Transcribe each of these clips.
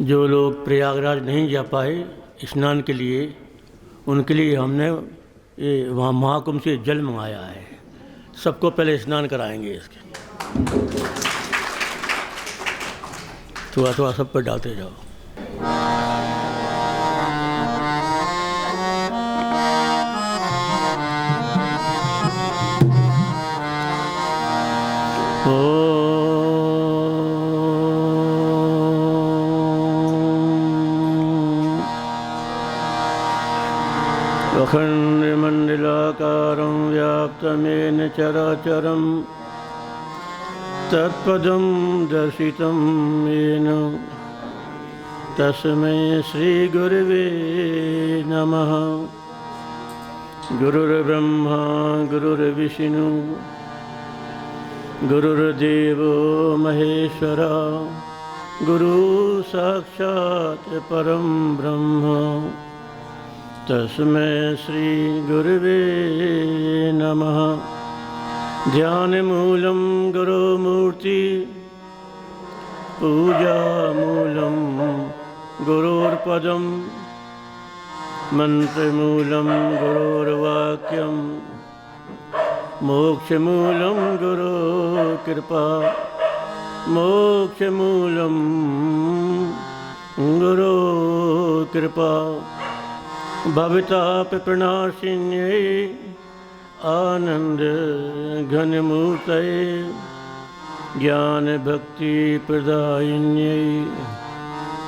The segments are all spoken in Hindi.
जो लोग प्रयागराज नहीं जा पाए स्नान के लिए, उनके लिए हमने ये वहाँ महाकुंभ से जल मंगाया है। सबको पहले स्नान कराएंगे इसके। थोड़ा थोड़ा सब पर डालते जाओ। अखण्डमण्डलाकारं व्याप्तमेन चराचरं तत्पदं दर्शितं येन तस्मै श्रीगुरवे नमः। गुरुर्ब्रह्मा गुरुर्विष्णु गुरुर्देवो महेश्वरा, गुरु साक्षात् परं ब्रह्म तस्मै श्री गुरुवे नमः। ध्यानमूलं गुरुमूर्ति, पूजामूलं गुरोर्पदं, मन्त्रमूलं गुरोर्वाक्यं, मोक्षमूलं गुरोकृपा, मोक्षमूलं गुरोकृपा। भवतापप्रणाशिन्यै आनंद घनमूर्तये, ज्ञानभक्तिप्रदायिन्यै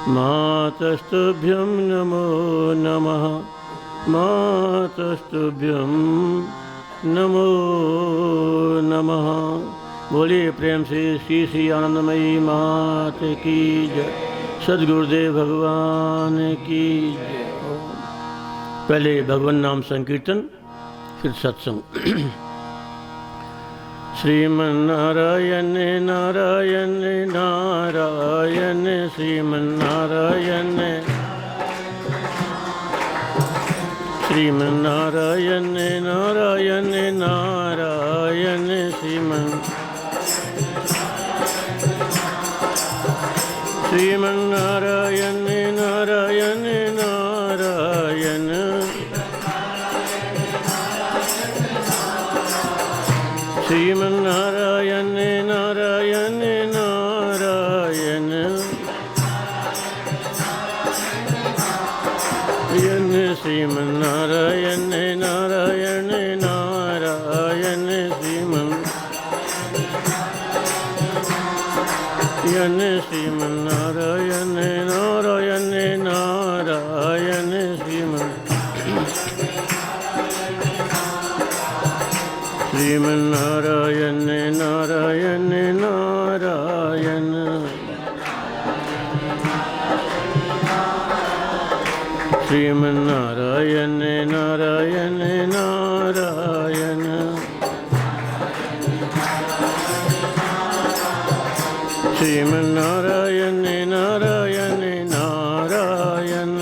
मातस्तुभ्यं नमो नमः। मातस्तुभ्यं नमो नमः। बोलिए प्रेम से श्री श्री आनंदमयी मात की जय। सद्गुरुदेव भगवान की जय। पहले भगवान नाम संकीर्तन, फिर सत्संग। श्रीमन्नारायण नारायण नारायण, श्रीमन्नारायण श्रीमन्नारायण नारायण नारायण, श्रीमन्नारायण नारायण नारायण, श्रीमन्नारायण नारायण नारायण, श्रीमन्नारायण नारायण नारायण, श्रीमन्नारायण नारायण नारायण, श्रीमन्नारायण नारायण नारायण, श्रीमन्नारायण नारायण नारायण, श्रीमन्नारायण नारायण नारायण,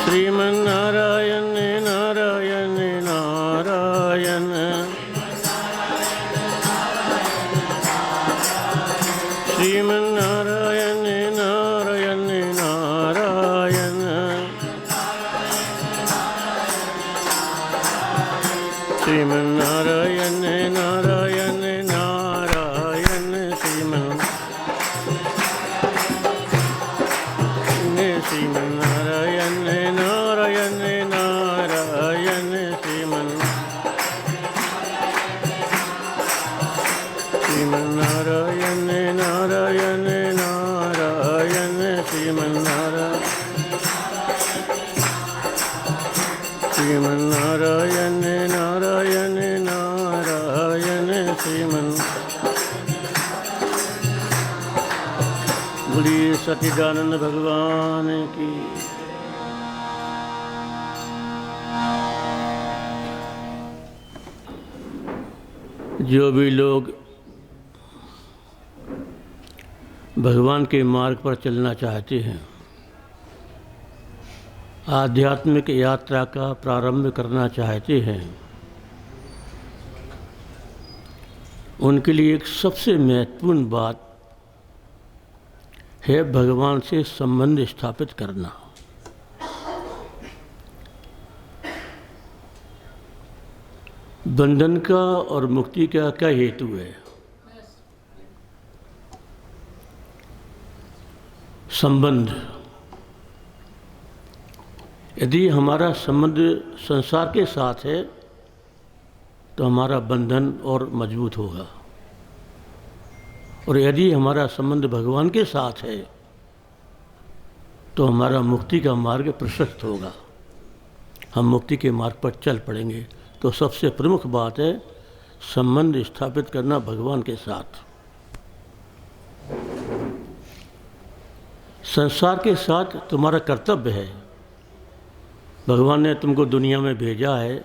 श्रीमन्नारायण नारायण नारायण, श्रीमन्नारायण नारायण नारायण, श्रीमन्नारायण नारायण नारायण, श्रीमन्नारायण नारायण नारायण, श्रीमन्नारायण नारायण नारायण, श्रीमन्नारायण नारायण नारायण, बोलिए सच्चिदानंद भगवान की। जो भी लोग भगवान के मार्ग पर चलना चाहते हैं, आध्यात्मिक यात्रा का प्रारंभ करना चाहते हैं, उनके लिए एक सबसे महत्वपूर्ण बात है भगवान से संबंध स्थापित करना। बंधन का और मुक्ति का क्या हेतु है? संबंध। यदि हमारा संबंध संसार के साथ है तो हमारा बंधन और मजबूत होगा, और यदि हमारा संबंध भगवान के साथ है तो हमारा मुक्ति का मार्ग प्रशस्त होगा, हम मुक्ति के मार्ग पर चल पड़ेंगे। तो सबसे प्रमुख बात है संबंध स्थापित करना भगवान के साथ। संसार के साथ तुम्हारा कर्तव्य है। भगवान ने तुमको दुनिया में भेजा है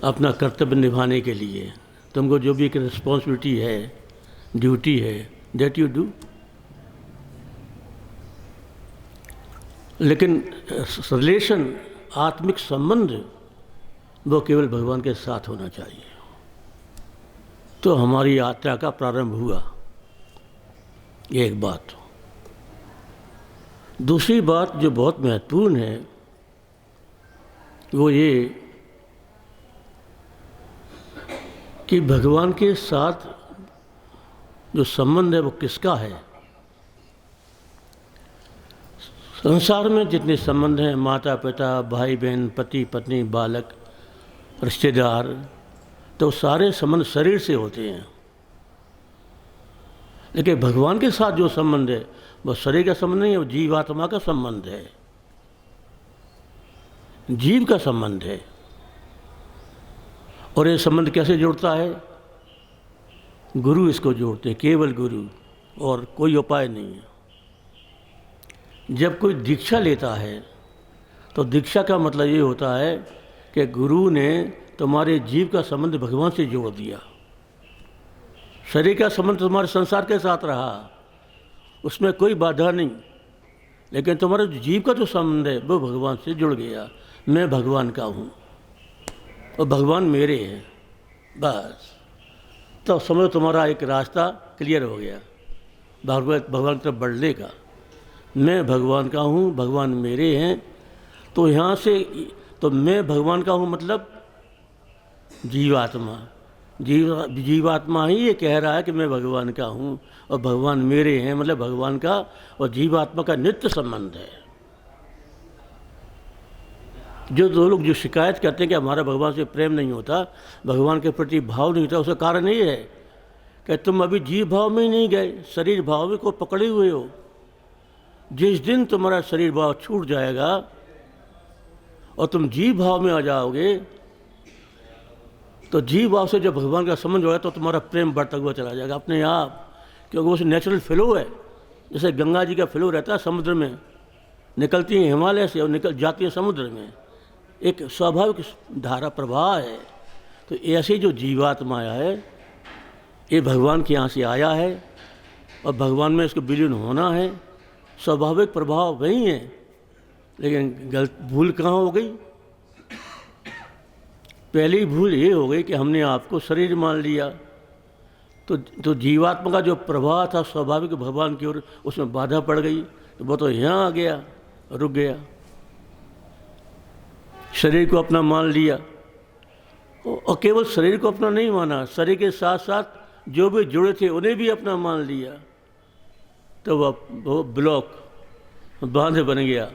अपना कर्तव्य निभाने के लिए। तुमको जो भी एक रिस्पॉन्सिबिलिटी है, ड्यूटी है, दैट यू डू। लेकिन रिलेशन, आत्मिक संबंध, वो केवल भगवान के साथ होना चाहिए। तो हमारी यात्रा का प्रारंभ हुआ। ये एक बात। दूसरी बात जो बहुत महत्वपूर्ण है वो ये कि भगवान के साथ जो संबंध है वो किसका है। संसार में जितने संबंध हैं, माता पिता, भाई बहन, पति पत्नी, बालक, रिश्तेदार, तो सारे संबंध शरीर से होते हैं। लेकिन भगवान के साथ जो संबंध है वो शरीर का संबंध नहीं है, वो जीवात्मा का संबंध है, जीव का संबंध है। और ये संबंध कैसे जोड़ता है? गुरु इसको जोड़ते हैं, केवल गुरु, और कोई उपाय नहीं है। जब कोई दीक्षा लेता है तो दीक्षा का मतलब ये होता है कि गुरु ने तुम्हारे जीव का संबंध भगवान से जोड़ दिया। शरीर का संबंध तुम्हारे संसार के साथ रहा, उसमें कोई बाधा नहीं, लेकिन तुम्हारा जीव का जो संबंध है वो भगवान से जुड़ गया। मैं भगवान का हूँ और भगवान मेरे हैं, बस। तो समझो तुम्हारा एक रास्ता क्लियर हो गया भगवान की तरफ बढ़ने का। मैं भगवान का हूँ, भगवान मेरे हैं। तो यहाँ से तो मैं भगवान का हूँ मतलब जीवात्मा, जीवात्मा ही ये कह रहा है कि मैं भगवान का हूँ और भगवान मेरे हैं, मतलब भगवान का और जीवात्मा का नित्य संबंध है। जो दो लोग जो शिकायत करते हैं कि हमारा भगवान से प्रेम नहीं होता, भगवान के प्रति भाव नहीं होता, उसका कारण ये है कि तुम अभी जीव भाव में ही नहीं गए, शरीर भाव में को पकड़े हुए हो। जिस दिन तुम्हारा शरीर भाव छूट जाएगा और तुम जीव भाव में आ जाओगे, तो जीव भाव से जब भगवान का संबंध होगा तो तुम्हारा प्रेम बढ़ता हुआ चला जाएगा अपने आप, क्योंकि वो नेचुरल फ्लो है। जैसे गंगा जी का फ्लो रहता है समुद्र में, निकलती हैं हिमालय से और निकल जाती हैं समुद्र में, एक स्वाभाविक धारा प्रवाह है। तो ऐसे जो जीवात्मा आया है ये भगवान के यहाँ से आया है और भगवान में इसको विलीन होना है, स्वाभाविक प्रभाव वही है। लेकिन भूल कहाँ हो गई? पहली भूल ये हो गई कि हमने आपको शरीर मान लिया, तो जीवात्मा का जो प्रवाह था स्वाभाविक भगवान की ओर, उसमें बाधा पड़ गई, तो वो तो यहाँ आ गया, रुक गया। शरीर को अपना मान लिया और केवल शरीर को अपना नहीं माना, शरीर के साथ साथ जो भी जुड़े थे उन्हें भी अपना मान लिया, तो वो ब्लॉक बांध बन गया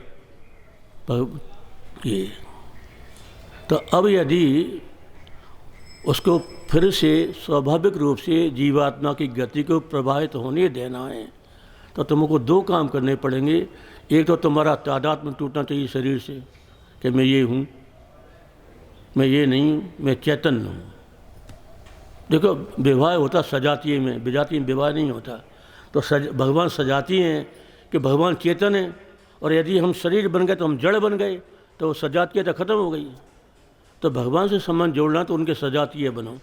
ये। तो अब यदि उसको फिर से स्वाभाविक रूप से जीवात्मा की गति को प्रभावित होने देना है तो तुमको दो काम करने पड़ेंगे। एक तो तुम्हारा तादात्म्य टूटना चाहिए शरीर से कि मैं ये हूँ, मैं ये नहीं हूँ, मैं चैतन्य हूँ। देखो विवाह होता सजातीय में, विजातीय में विवाह नहीं होता। तो भगवान सजाती हैं कि भगवान चेतन है, और यदि हम शरीर बन गए तो हम जड़ बन गए, तो सजातीयता खत्म हो गई। तो भगवान से संबंध जोड़ना तो उनके सजातीय बनो,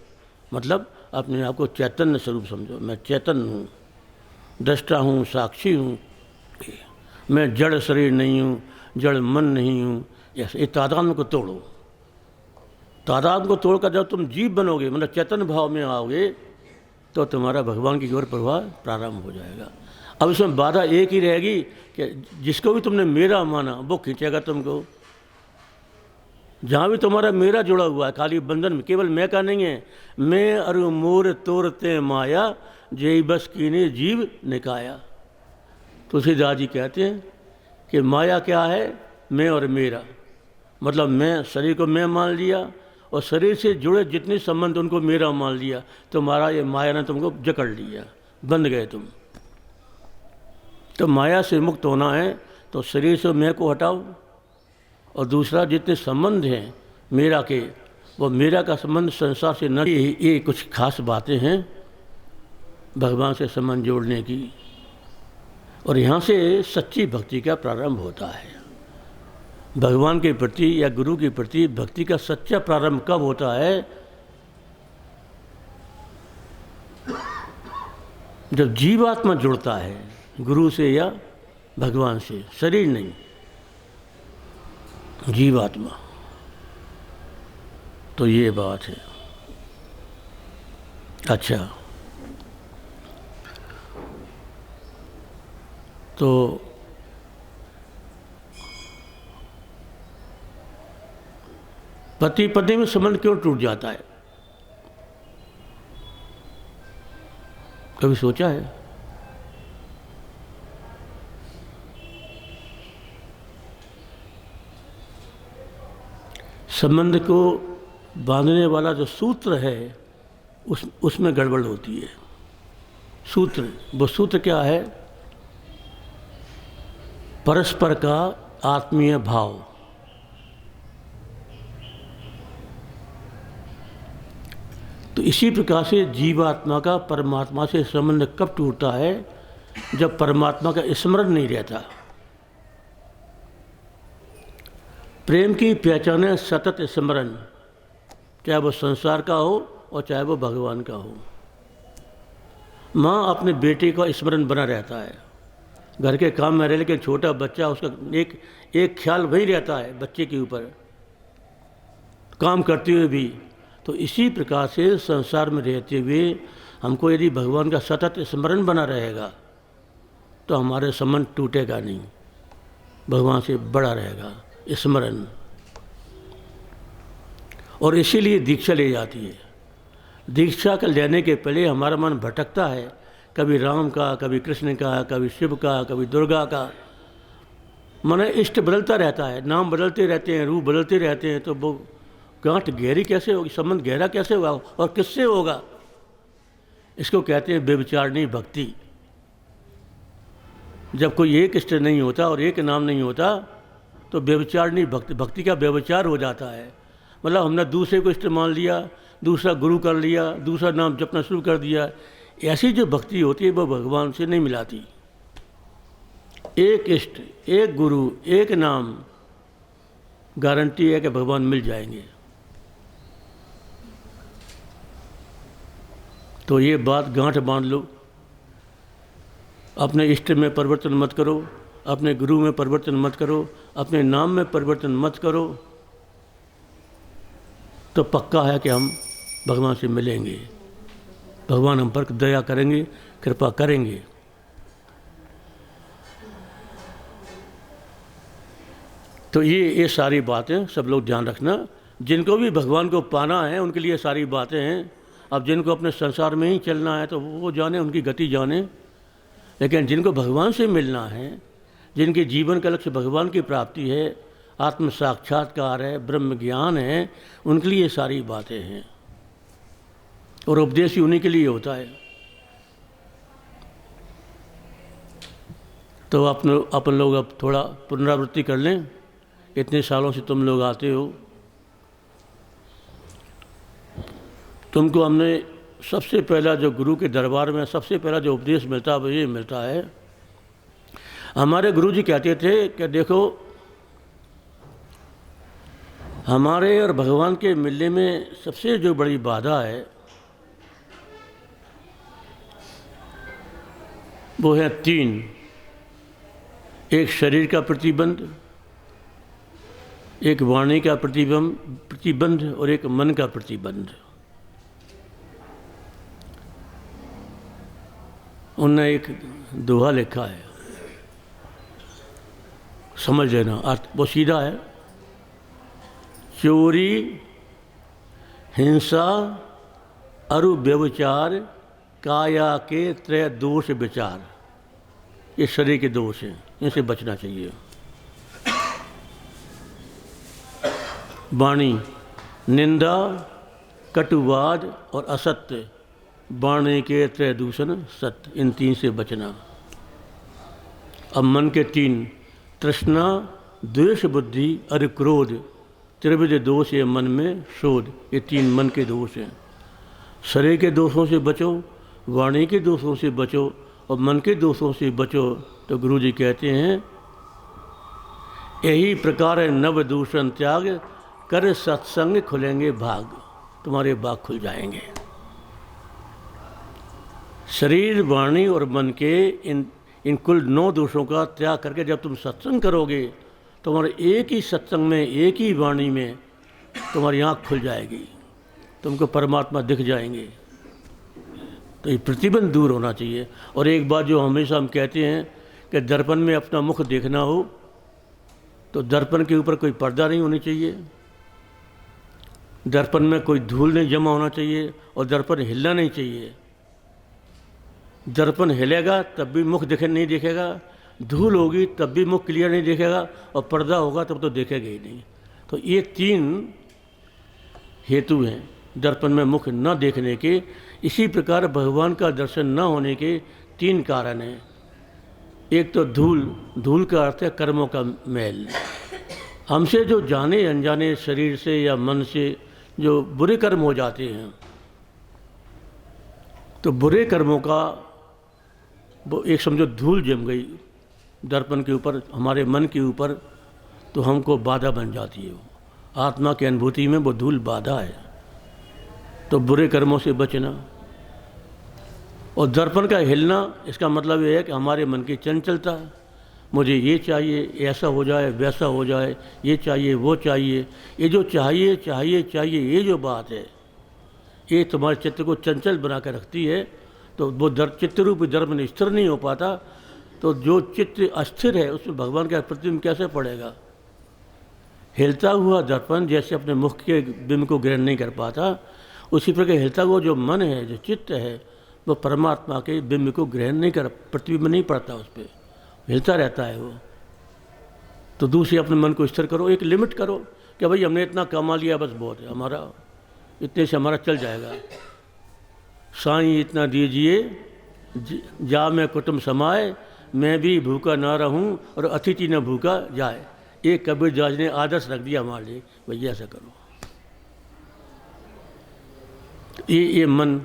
मतलब अपने आप को चैतन्य स्वरूप समझो। मैं चैतन्य हूँ, दृष्टा हूँ, साक्षी हूँ, मैं जड़ शरीर नहीं हूँ, जड़ मन नहीं हूँ। ये तादात्म्य को तोड़ो। तादाद को तोड़कर जब तुम जीव बनोगे, मतलब चेतन भाव में आओगे, तो तुम्हारा भगवान की ओर प्रवाह प्रारंभ हो जाएगा। अब इसमें बाधा एक ही रहेगी कि जिसको भी तुमने मेरा माना वो खींचेगा तुमको। जहाँ भी तुम्हारा मेरा जुड़ा हुआ है, खाली बंधन में, केवल मैं का नहीं है, मैं अरु मोर तोरते माया, जय बस कीने जीव निकाया। तुलसीदास जी कहते हैं कि माया क्या है? मैं और मेरा, मतलब मैं शरीर को मैं मान लिया और शरीर से जुड़े जितने संबंध उनको मेरा मान लिया, तुम्हारा ये माया ने तुमको जकड़ लिया, बंध गए तुम। तो माया से मुक्त होना है तो शरीर से मैं को हटाओ, और दूसरा जितने संबंध हैं मेरा के, वो मेरा का संबंध संसार से न। ये कुछ खास बातें हैं भगवान से संबंध जोड़ने की, और यहाँ से सच्ची भक्ति का प्रारंभ होता है। भगवान के प्रति या गुरु के प्रति भक्ति का सच्चा प्रारंभ कब होता है? जब जीवात्मा जुड़ता है गुरु से या भगवान से, शरीर नहीं, जीवात्मा। तो ये बात है। अच्छा, तो पति पत्नी में संबंध क्यों टूट जाता है? कभी सोचा है? संबंध को बांधने वाला जो सूत्र है उसमें गड़बड़ होती है। सूत्र, वो सूत्र क्या है? परस्पर का आत्मीय भाव। तो इसी प्रकार से जीवात्मा का परमात्मा से संबंध कब टूटता है? जब परमात्मा का स्मरण नहीं रहता। प्रेम की पहचान है सतत स्मरण, चाहे वो संसार का हो और चाहे वो भगवान का हो। माँ अपने बेटे का स्मरण बना रहता है, घर के काम में रहे, लेकिन छोटा बच्चा उसका एक ख्याल वही रहता है बच्चे के ऊपर, काम करते हुए भी। तो इसी प्रकार से संसार में रहते हुए हमको यदि भगवान का सतत स्मरण बना रहेगा तो हमारे संबंध टूटेगा नहीं, भगवान से बड़ा रहेगा स्मरण। और इसीलिए दीक्षा ली जाती है। दीक्षा का लेने के पहले हमारा मन भटकता है, कभी राम का, कभी कृष्ण का, कभी शिव का, कभी दुर्गा का। मन इष्ट बदलता रहता है, नाम बदलते रहते हैं, रूप बदलते रहते हैं। तो वो गांठ गहरी कैसे होगी, संबंध गहरा कैसे होगा और किससे होगा? इसको कहते हैं व्यभिचारिणी भक्ति। जब कोई एक इष्ट नहीं होता और एक नाम नहीं होता तो व्यभिचारिणी भक्ति का व्यभिचार हो जाता है। मतलब हमने दूसरे को इष्ट मान लिया, दूसरा गुरु कर लिया, दूसरा नाम जपना शुरू कर दिया। ऐसी जो भक्ति होती है वो भगवान से नहीं मिलाती। एक इष्ट, एक गुरु, एक नाम, गारंटी है कि भगवान मिल जाएंगे। तो ये बात गांठ बांध लो। अपने इष्ट में परिवर्तन मत करो, अपने गुरु में परिवर्तन मत करो, अपने नाम में परिवर्तन मत करो, तो पक्का है कि हम भगवान से मिलेंगे, भगवान हम पर दया करेंगे, कृपा करेंगे। तो ये सारी बातें सब लोग ध्यान रखना। जिनको भी भगवान को पाना है उनके लिए सारी बातें हैं। अब जिनको अपने संसार में ही चलना है तो वो जाने, उनकी गति जाने। लेकिन जिनको भगवान से मिलना है, जिनके जीवन का लक्ष्य भगवान की प्राप्ति है, आत्म साक्षात्कार है, ब्रह्म ज्ञान है, उनके लिए सारी बातें हैं। और उपदेश ही उन्हीं के लिए होता है। तो अपन लोग अब थोड़ा पुनरावृत्ति कर लें। इतने सालों से तुम लोग आते हो, तुमको हमने सबसे पहला जो गुरु के दरबार में सबसे पहला जो उपदेश मिलता है वो ये मिलता है। हमारे गुरु जी कहते थे कि देखो, हमारे और भगवान के मिलने में सबसे जो बड़ी बाधा है वो है 3। एक शरीर का प्रतिबंध, एक वाणी का प्रतिबंध और एक मन का प्रतिबंध। उन्होंने एक दोहा लिखा है, समझ लेना, अर्थ वो सीधा है। चोरी, हिंसा, अरु व्यभिचार, काया के त्रय दोष विचार, ये शरीर के दोष हैं, इनसे बचना चाहिए। वाणी, निंदा, कटुवाद और असत्य, वाणी के त्रय दूषण सत्य, इन तीन से बचना। अब मन के तीन, तृष्णा, द्वेष बुद्धि और क्रोध, त्रिविध दोष ये मन में शोध, ये तीन मन के दोष हैं। शरीर के दोषों से बचो, वाणी के दोषों से बचो और मन के दोषों से बचो। तो गुरु जी कहते हैं, यही प्रकार है नव दूषण त्याग, कर सत्संग खुलेंगे भाग, तुम्हारे भाग खुल जाएंगे। शरीर, वाणी और मन के इन कुल 9 दोषों का त्याग करके जब तुम सत्संग करोगे, तुम्हारे एक ही सत्संग में, एक ही वाणी में तुम्हारी आँख खुल जाएगी, तुमको परमात्मा दिख जाएंगे। तो ये प्रतिबंध दूर होना चाहिए। और एक बात जो हमेशा हम कहते हैं कि दर्पण में अपना मुख देखना हो तो दर्पण के ऊपर कोई पर्दा नहीं होनी चाहिए, दर्पण में कोई धूल नहीं जमा होना चाहिए और दर्पण हिलना नहीं चाहिए। दर्पण हिलेगा तब भी मुख नहीं दिखेगा, धूल होगी तब भी मुख क्लियर नहीं दिखेगा और पर्दा होगा तब तो देखेगा ही नहीं। तो ये 3 हेतु हैं दर्पण में मुख न देखने के। इसी प्रकार भगवान का दर्शन न होने के 3 कारण हैं। एक तो धूल का अर्थ है कर्मों का मैल। हमसे जो जाने अनजाने शरीर से या मन से जो बुरे कर्म हो जाते हैं, तो बुरे कर्मों का वो एक समझो धूल जम गई दर्पण के ऊपर, हमारे मन के ऊपर, तो हमको बाधा बन जाती है। वो आत्मा की अनुभूति में वो धूल बाधा है। तो बुरे कर्मों से बचना। और दर्पण का हिलना, इसका मतलब ये है कि हमारे मन की चंचलता, मुझे ये चाहिए, ऐसा हो जाए, वैसा हो जाए, ये चाहिए, वो चाहिए, ये जो चाहिए चाहिए चाहिए, ये जो बात है, ये तुम्हारे चित्त को चंचल बना कर रखती है। तो वो चित्त रूपी दर्पण स्थिर नहीं हो पाता। तो जो चित्त अस्थिर है उसमें भगवान का प्रतिबिंब कैसे पड़ेगा। हिलता हुआ दर्पण जैसे अपने मुख के बिंब को ग्रहण नहीं कर पाता, उसी प्रकार हिलता हुआ जो मन है, जो चित्त है, वो परमात्मा के बिंब को ग्रहण नहीं कर, प्रतिबिंब नहीं पड़ता, उस पर हिलता रहता है वो। तो दूसरे अपने मन को स्थिर करो, एक लिमिट करो कि भाई हमने इतना कमा लिया, बस बहुत है, हमारा इतने से हमारा चल जाएगा। साईं इतना दीजिए जा मैं कुटुंब समाए, मैं भी भूखा ना रहूं और अतिथि न भूखा जाए। एक कबीर दास ने आदर्श रख दिया हमारे लिए, भैया ऐसा करो। ये मन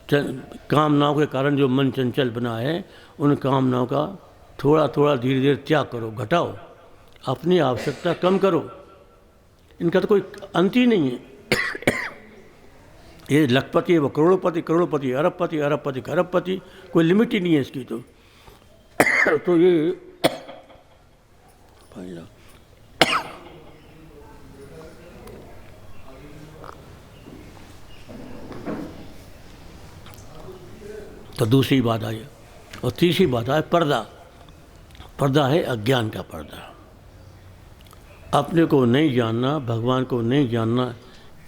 कामनाओं के कारण जो मन चंचल बना है, उन कामनाओं का थोड़ा थोड़ा धीरे धीरे त्याग करो, घटाओ, अपनी आवश्यकता कम करो। इनका तो कोई अंत ही नहीं है। ये लखपति है, वो करोड़पति, करोड़पति अरबपति, अरबपति खरबपति, कोई लिमिट ही नहीं है इसकी। तो ये तो दूसरी बात आई। और तीसरी बात है पर्दा। पर्दा है अज्ञान का पर्दा। अपने को नहीं जानना, भगवान को नहीं जानना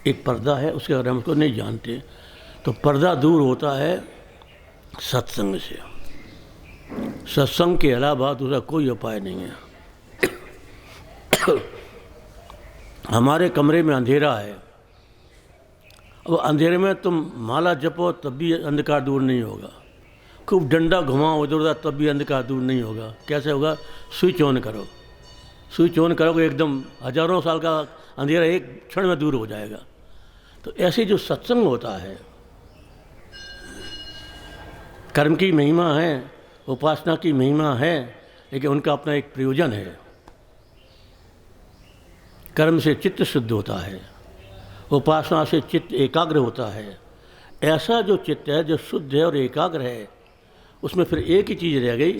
एक पर्दा है, उसके अगर हम उसको नहीं जानते तो पर्दा दूर होता है सत्संग से। सत्संग के अलावा दूसरा कोई उपाय नहीं है। हमारे कमरे में अंधेरा है, अब अंधेरे में तुम माला जपो तब भी अंधकार दूर नहीं होगा, खूब डंडा घुमाओ इधर उधर तब भी अंधकार दूर नहीं होगा। कैसे होगा? स्विच ऑन करो, स्विच ऑन करोगे एकदम हजारों साल का अंधेरा एक क्षण में दूर हो जाएगा। तो ऐसे जो सत्संग होता है, कर्म की महिमा है, उपासना की महिमा है, लेकिन उनका अपना एक प्रयोजन है। कर्म से चित्त शुद्ध होता है, उपासना से चित्त एकाग्र होता है। ऐसा जो चित्त है जो शुद्ध है और एकाग्र है, उसमें फिर एक ही चीज़ रह गई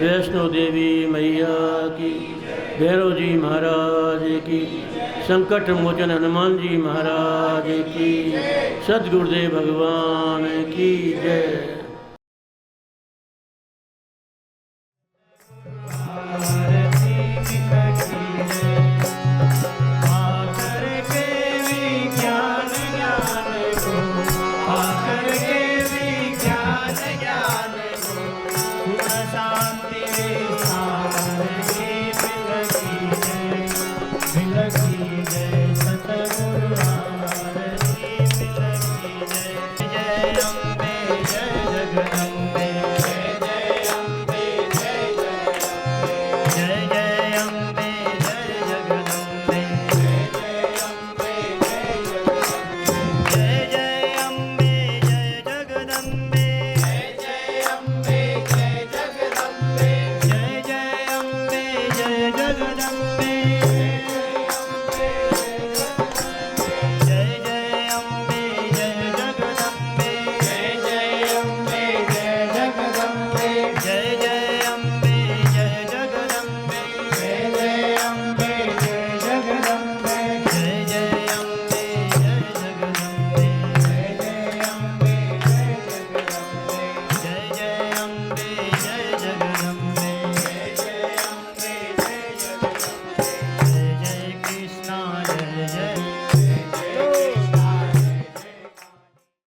वैष्णो देवी मैया की, भैरव जी महाराज की, संकट मोचन हनुमान जी महाराज की, सद्गुरुदेव भगवान की जय। जय